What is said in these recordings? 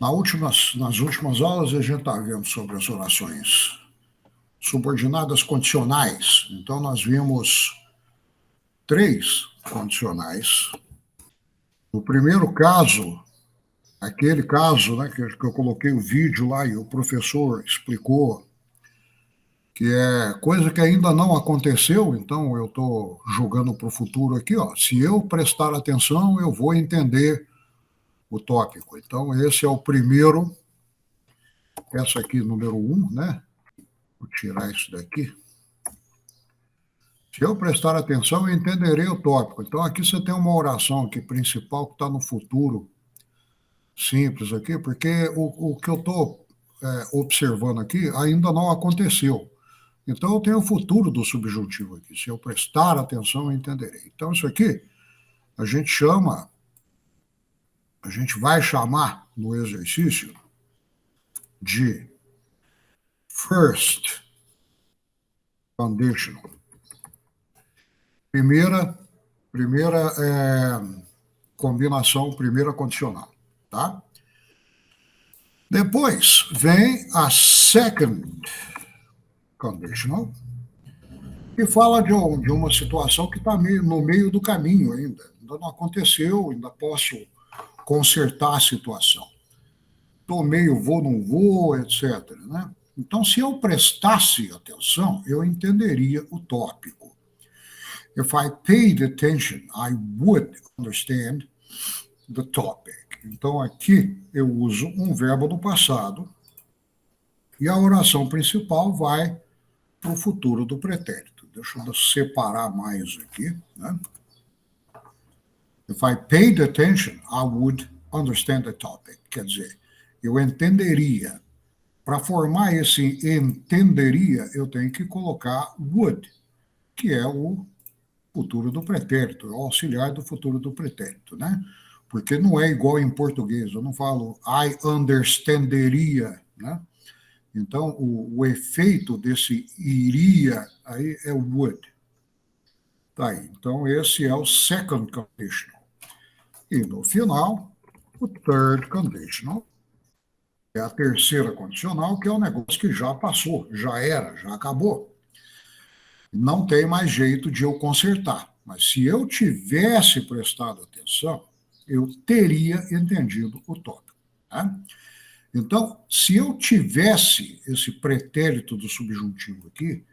Nas últimas aulas, a gente está vendo sobre as orações subordinadas condicionais. Então, nós vimos 3 condicionais. No primeiro caso, aquele caso, né, que eu coloquei o vídeo lá e o professor explicou, que é coisa que ainda não aconteceu, então eu estou jogando para o futuro aqui. Ó. Se eu prestar atenção, eu vou entender o tópico. Então, esse é o primeiro, essa aqui, número 1, né? Vou tirar isso daqui. Se eu prestar atenção, eu entenderei o tópico. Então, aqui você tem uma oração aqui principal que está no futuro, simples aqui, porque o que eu estou observando aqui ainda não aconteceu. Então, eu tenho o futuro do subjuntivo aqui. Se eu prestar atenção, eu entenderei. Então, isso aqui a gente vai chamar no exercício de first conditional. Primeira combinação, primeira condicional, tá? Depois vem a second conditional, que fala de uma situação que está no meio do caminho ainda. Ainda não aconteceu, ainda posso consertar a situação. Estou meio vou, não vou, etc. Né? Então, se eu prestasse atenção, eu entenderia o tópico. If I paid attention, I would understand the topic. Então, aqui eu uso um verbo do passado e a oração principal vai para o futuro do pretérito. Deixa eu separar mais aqui. Né? If I paid attention, I would understand the topic. Quer dizer, eu entenderia. Para formar esse entenderia, eu tenho que colocar would, que é o futuro do pretérito, o auxiliar do futuro do pretérito, né? Porque não é igual em português, eu não falo I understanderia, né? Então, o efeito desse iria aí é would. Tá aí. Então, esse é o second conditional. E, no final, o third conditional é a terceira condicional, que é um negócio que já passou, já era, já acabou. Não tem mais jeito de eu consertar. Mas se eu tivesse prestado atenção, eu teria entendido o tópico. Tá? Então, se eu tivesse esse pretérito do subjuntivo aqui,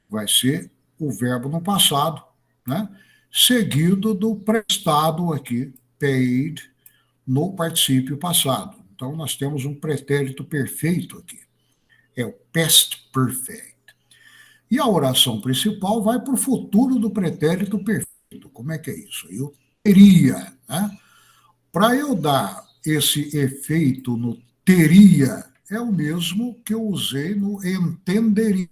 vai ser o verbo no passado, né? Seguido do prestado aqui, paid, no particípio passado. Então, nós temos um pretérito perfeito aqui. É o past perfect. E a oração principal vai para o futuro do pretérito perfeito. Como é que é isso? Eu teria, né? Para eu dar esse efeito no teria, é o mesmo que eu usei no entenderia.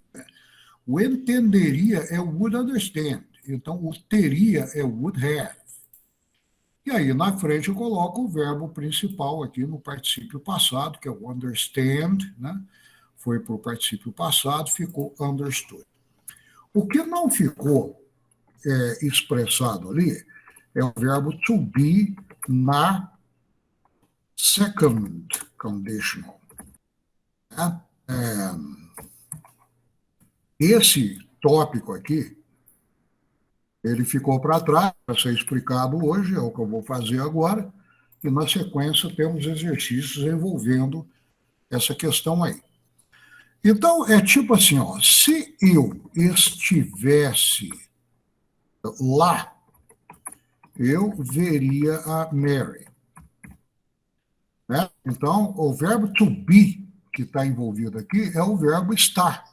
O entenderia é o would understand. Então, o teria é would have. E aí, na frente, eu coloco o verbo principal aqui no particípio passado, que é o understand, né? Foi para o particípio passado, ficou understood. O que não ficou expressado ali é o verbo to be na second conditional. Esse tópico aqui, ele ficou para trás, para ser explicado hoje, é o que eu vou fazer agora, e na sequência temos exercícios envolvendo essa questão aí. Então, é tipo assim, ó, se eu estivesse lá, eu veria a Mary. Né? Então, o verbo to be, que está envolvido aqui, é o verbo estar,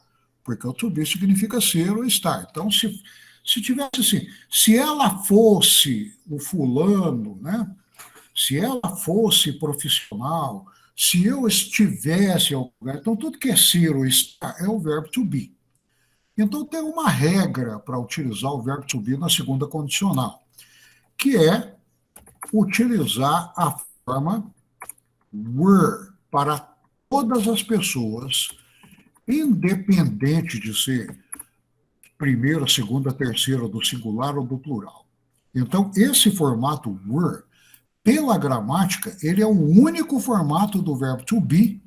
porque o to be significa ser ou estar. Então, se tivesse assim, se ela fosse o fulano, né? Se ela fosse profissional, se eu estivesse em algum lugar, então tudo que é ser ou estar é o verbo to be. Então tem uma regra para utilizar o verbo to be na segunda condicional, que é utilizar a forma were para todas as pessoas, independente de ser primeira, segunda, terceira, do singular ou do plural. Então, esse formato were pela gramática, ele é o único formato do verbo to be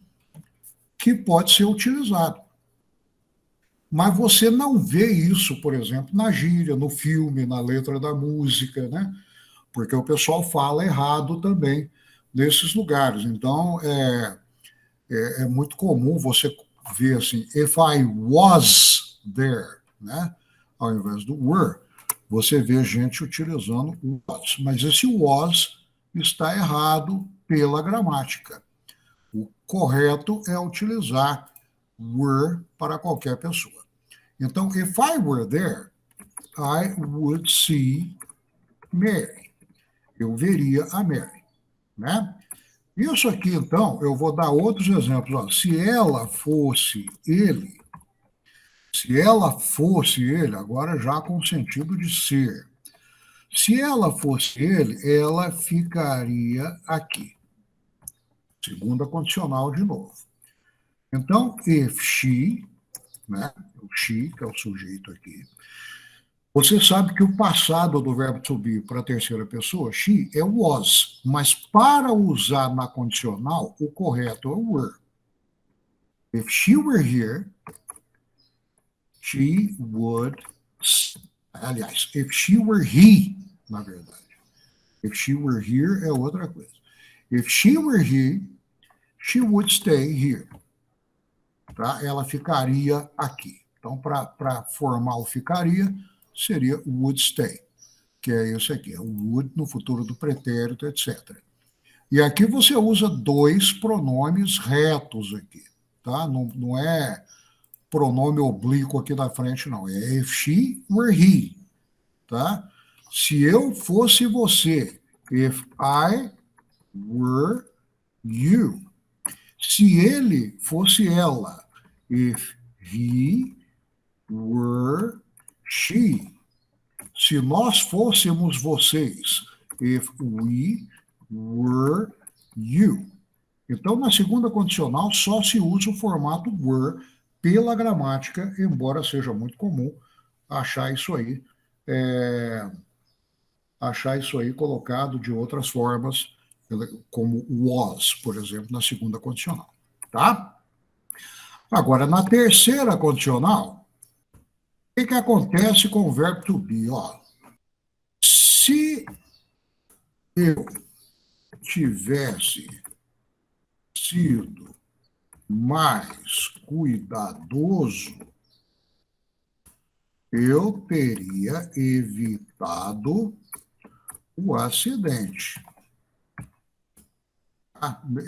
que pode ser utilizado. Mas você não vê isso, por exemplo, na gíria, no filme, na letra da música, né? Porque o pessoal fala errado também nesses lugares. Então, é muito comum você ver assim, if I was there, né? Ao invés do were, você vê gente utilizando o was. Mas esse was está errado pela gramática. O correto é utilizar were para qualquer pessoa. Então, if I were there, I would see Mary. Eu veria a Mary, né? Isso aqui, então, eu vou dar outros exemplos. Ó. Se ela fosse ele, agora já com o sentido de ser. Se ela fosse ele, ela ficaria aqui. Segunda condicional de novo. Então, if she, né? O she, que é o sujeito aqui. Você sabe que o passado do verbo to be para a terceira pessoa, she, é was. Mas para usar na condicional, o correto é o were. If she were here, she would. Aliás, if she were he, na verdade. If she were here é outra coisa. If she were he, she would stay here. Tá? Ela ficaria aqui. Então, para formar o ficaria, seria would stay, que é esse aqui, é o would no futuro do pretérito, etc. E aqui você usa dois pronomes retos aqui, tá? Não é pronome oblíquo aqui na frente, não. É if she were he, tá? Se eu fosse você, if I were you. Se ele fosse ela, if he were she. Se nós fôssemos vocês, if we were you. Então, na segunda condicional, só se usa o formato were pela gramática, embora seja muito comum achar isso aí, colocado de outras formas, como was, por exemplo, na segunda condicional. Tá? Agora, na terceira condicional, o que acontece com o verbo to be? Ó, se eu tivesse sido mais cuidadoso, eu teria evitado o acidente.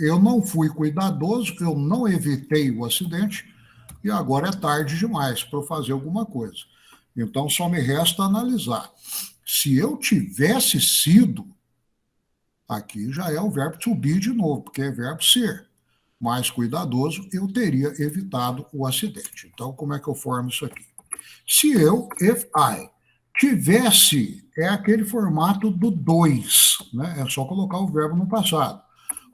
Eu não fui cuidadoso, eu não evitei o acidente e agora é tarde demais para eu fazer alguma coisa. Então, só me resta analisar. Se eu tivesse sido, aqui já é o verbo to be de novo, porque é verbo ser. Mais cuidadoso, eu teria evitado o acidente. Então, como é que eu formo isso aqui? Se eu, if I, tivesse, é aquele formato do 2, né? É só colocar o verbo no passado.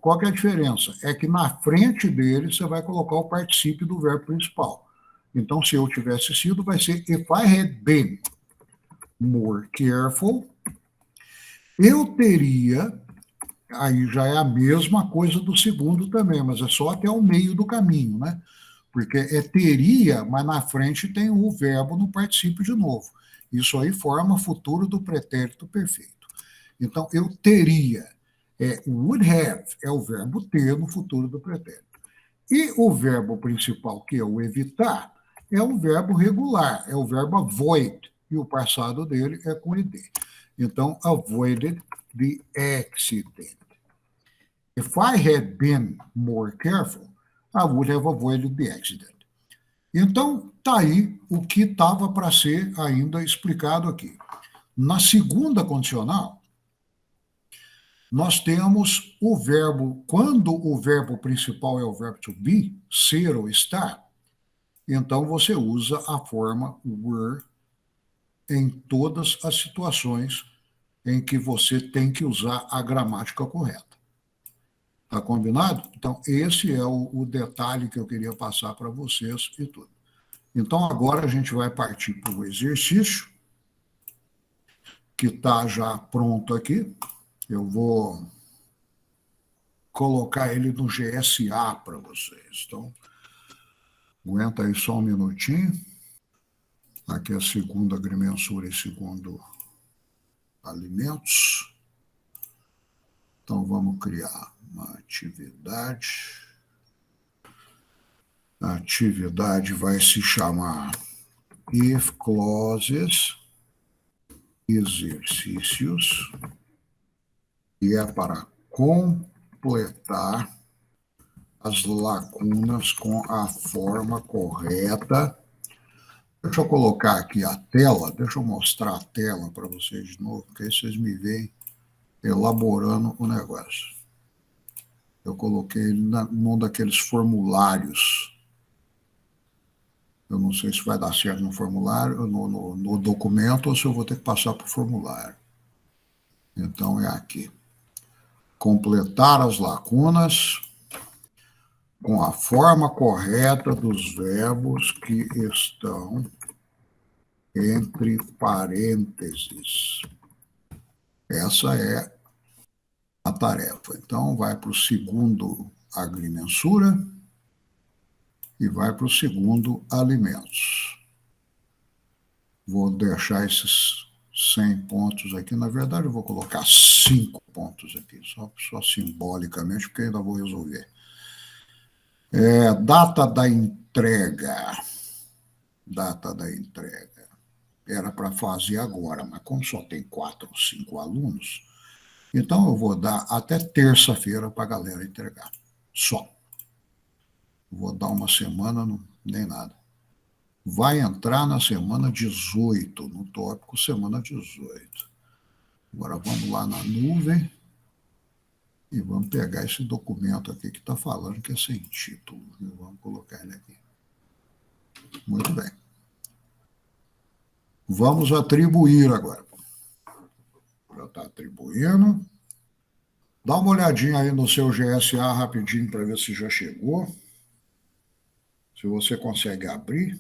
Qual que é a diferença? É que na frente dele você vai colocar o particípio do verbo principal. Então, se eu tivesse sido, vai ser if I had been more careful, eu teria, aí já é a mesma coisa do segundo também, mas é só até o meio do caminho, né? Porque é teria, mas na frente tem o verbo no particípio de novo. Isso aí forma futuro do pretérito perfeito. Então, eu teria. Would have é o verbo ter no futuro do pretérito. E o verbo principal, que é o evitar, é o verbo regular, é o verbo avoid, e o passado dele é com ed. Então, avoided the accident. If I had been more careful, I would have avoided the accident. Então, está aí o que estava para ser ainda explicado aqui. Na segunda condicional, nós temos o verbo, quando o verbo principal é o verbo to be, ser ou estar, então você usa a forma were em todas as situações em que você tem que usar a gramática correta. Tá combinado? Então, esse é o detalhe que eu queria passar para vocês e tudo. Então, agora a gente vai partir para o exercício, que está já pronto aqui. Eu vou colocar ele no GSA para vocês. Então, aguenta aí só um minutinho. Aqui é a segunda agrimensura e segundo alimentos. Então, vamos criar uma atividade. A atividade vai se chamar If Clauses Exercícios e é para completar as lacunas com a forma correta. Deixa eu colocar aqui a tela, deixa eu mostrar a tela para vocês de novo, porque aí vocês me veem elaborando o negócio. Eu coloquei ele num daqueles formulários. Eu não sei se vai dar certo no formulário, no documento, ou se eu vou ter que passar para o formulário. Então, é aqui. Completar as lacunas com a forma correta dos verbos que estão entre parênteses. Essa é a tarefa. Então, vai para o segundo agrimensura e vai para o segundo alimentos. Vou deixar esses 100 pontos aqui. Na verdade, eu vou colocar 5 pontos aqui, só simbolicamente, porque ainda vou resolver. Data da entrega. Data da entrega. Era para fazer agora, mas como só tem 4 ou 5 alunos, então eu vou dar até terça-feira para a galera entregar. Só. Vou dar uma semana, nem nada. Vai entrar na semana 18, no tópico semana 18. Agora vamos lá na nuvem e vamos pegar esse documento aqui que está falando que é sem título. E vamos colocar ele aqui. Muito bem. Vamos atribuir agora. Já está atribuindo. Dá uma olhadinha aí no seu GSA rapidinho para ver se já chegou. Se você consegue abrir.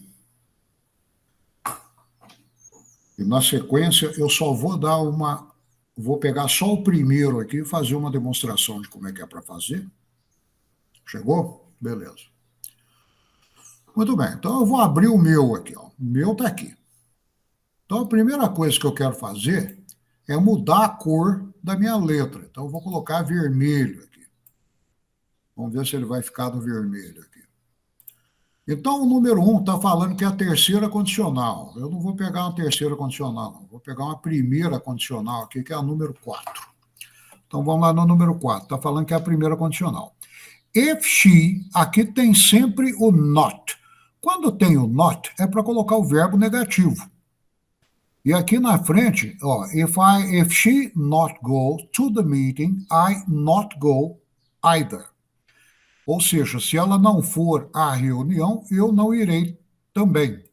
E na sequência eu só vou dar uma... Vou pegar só o primeiro aqui e fazer uma demonstração de como é que é para fazer. Chegou? Beleza. Muito bem. Então eu vou abrir o meu aqui. Ó. O meu está aqui. Então a primeira coisa que eu quero fazer é mudar a cor da minha letra. Então eu vou colocar vermelho aqui. Vamos ver se ele vai ficar no vermelho aqui. Então, o número 1 está falando que é a terceira condicional. Eu não vou pegar uma terceira condicional, não. Vou pegar uma primeira condicional aqui, que é a número 4. Então, vamos lá no número 4. Está falando que é a primeira condicional. If she, aqui tem sempre o not. Quando tem o not, é para colocar o verbo negativo. E aqui na frente, ó, if she not go to the meeting, I not go either. Ou seja, se ela não for à reunião, eu não irei também.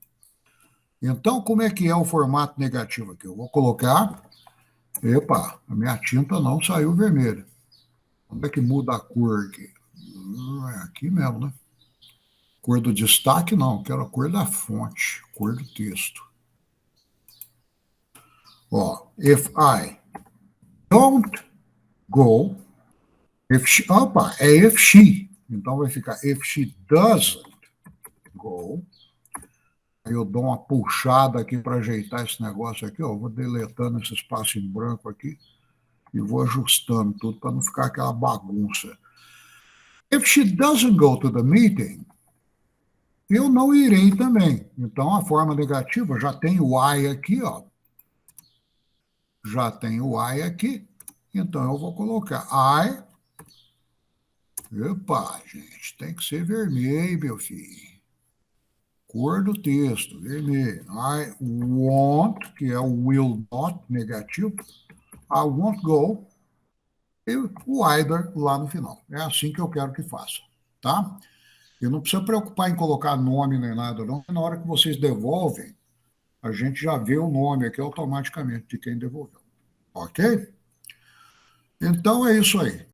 Então, como é que é o formato negativo aqui? Eu vou colocar... Epa, a minha tinta não saiu vermelha. Onde é que muda a cor aqui? É aqui mesmo, né? Cor do destaque, não. Quero a cor da fonte, cor do texto. Ó, if I don't go... Opa, é if she. Então, vai ficar if she doesn't go. Aí eu dou uma puxada aqui para ajeitar esse negócio aqui, ó. Vou deletando esse espaço em branco aqui e vou ajustando tudo para não ficar aquela bagunça. If she doesn't go to the meeting, eu não irei também. Então, a forma negativa já tem o I aqui, ó. Já tem o I aqui. Então, eu vou colocar I... Epa, gente, tem que ser vermelho, meu filho. Cor do texto, vermelho. I won't, que é o will not, negativo. I won't go. E o either lá no final. É assim que eu quero que faça, tá? E não precisa preocupar em colocar nome nem nada, não. Na hora que vocês devolvem, a gente já vê o nome aqui automaticamente de quem devolveu. Ok? Então é isso aí.